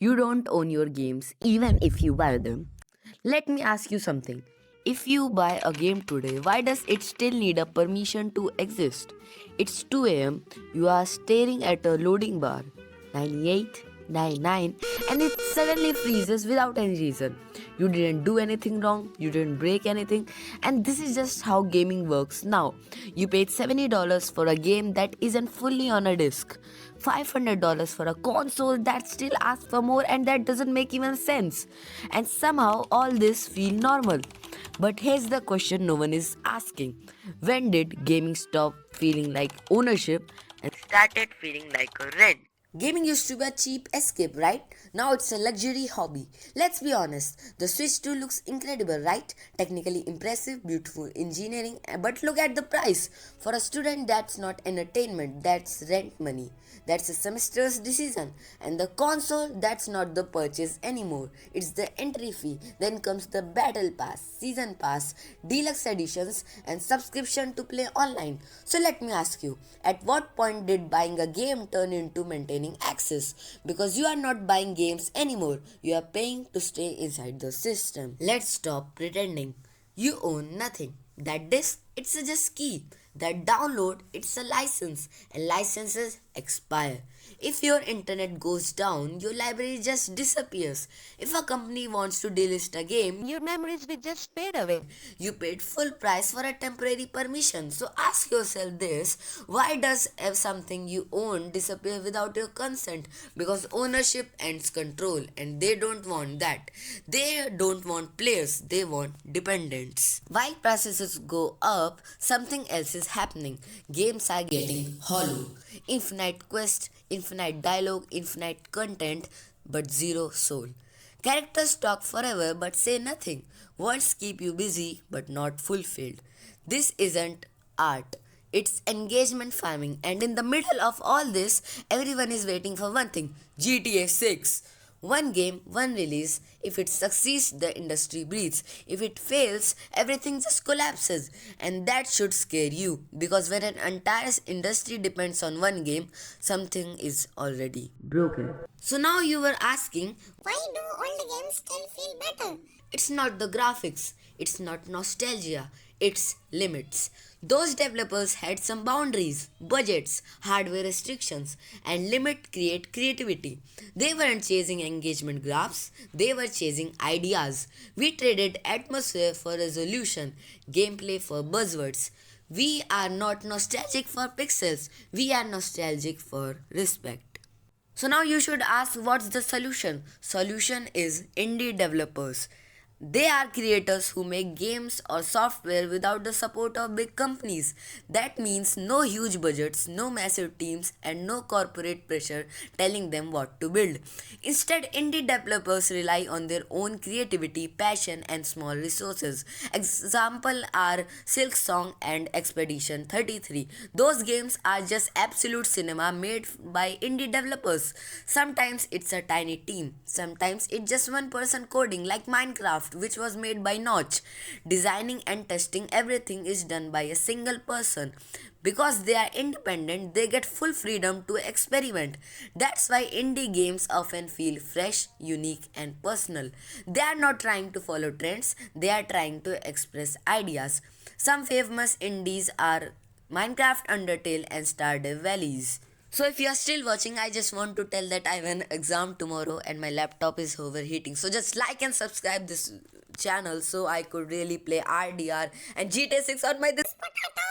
You don't own your games even if you buy them. Let me ask you something. If you buy a game today, why does it still need a permission to exist? It's 2 am, you are staring at a loading bar. 98, 99, and it suddenly freezes without any reason. You didn't do anything wrong, you didn't break anything, and this is just how gaming works now. You paid $70 for a game that isn't fully on a disc, $500 for a console that still asks for more and that doesn't make even sense. And somehow all this feel normal. But here's the question no one is asking. When did gaming stop feeling like ownership and started feeling like a rent? Gaming used to be a cheap escape, right? Now it's a luxury hobby. Let's be honest, the Switch 2 looks incredible, right? Technically impressive, beautiful engineering, but look at the price. For a student, that's not entertainment, that's rent money. That's a semester's decision. And the console, that's not the purchase anymore. It's the entry fee. Then comes the battle pass, season pass, deluxe editions, and subscription to play online. So let me ask you, at what point did buying a game turn into maintaining access? Because you are not buying games anymore, you are paying to stay inside the system. Let's stop pretending. You own nothing. That disk, it's a just key. That download, it's a license, and licenses expire. If your internet goes down, your library just disappears. If a company wants to delist a game, your memories will just fade away. You paid full price for a temporary permission. So ask yourself this, why does something you own disappear without your consent? Because ownership ends control, and they don't want that. They don't want players, they want dependents. While prices go up, something else is happening. Games are getting hollow. Infinite quest, infinite dialogue, infinite content, but zero soul. Characters talk forever but say nothing. Words keep you busy but not fulfilled. This isn't art. It's engagement farming, and in the middle of all this, everyone is waiting for one thing: GTA 6. One game, one release. If it succeeds, the industry breathes. If it fails, everything just collapses. And that should scare you, because when an entire industry depends on one game, something is already broken. So now you were asking, Why do old games still feel better? it's not the graphics, it's not nostalgia, it's limits. Those developers had some boundaries, budgets, hardware restrictions, and limit create creativity. They weren't chasing engagement graphs, they were chasing ideas. We traded atmosphere for resolution, gameplay for buzzwords. We are not nostalgic for pixels, we are nostalgic for respect. So now you should ask, what's the solution? Solution is indie developers. They are creators who make games or software without the support of big companies. That means no huge budgets, no massive teams, and no corporate pressure telling them what to build. Instead, indie developers rely on their own creativity, passion, and small resources. Example are Silk Song and Expedition 33. Those games are just absolute cinema made by indie developers. Sometimes it's a tiny team, sometimes it's just one person coding, like Minecraft, which was made by Notch. Designing and testing everything is done by a single person. Because they are independent, they get full freedom to experiment. That's why indie games often feel fresh, unique, and personal. They are not trying to follow trends, they are trying to express ideas. Some famous indies are Minecraft, Undertale, and Stardew Valleys. So if you are still watching, I just want to tell that I have an exam tomorrow and my laptop is overheating. So just like and subscribe this channel so I could really play RDR and GTA 6 on my this Potato!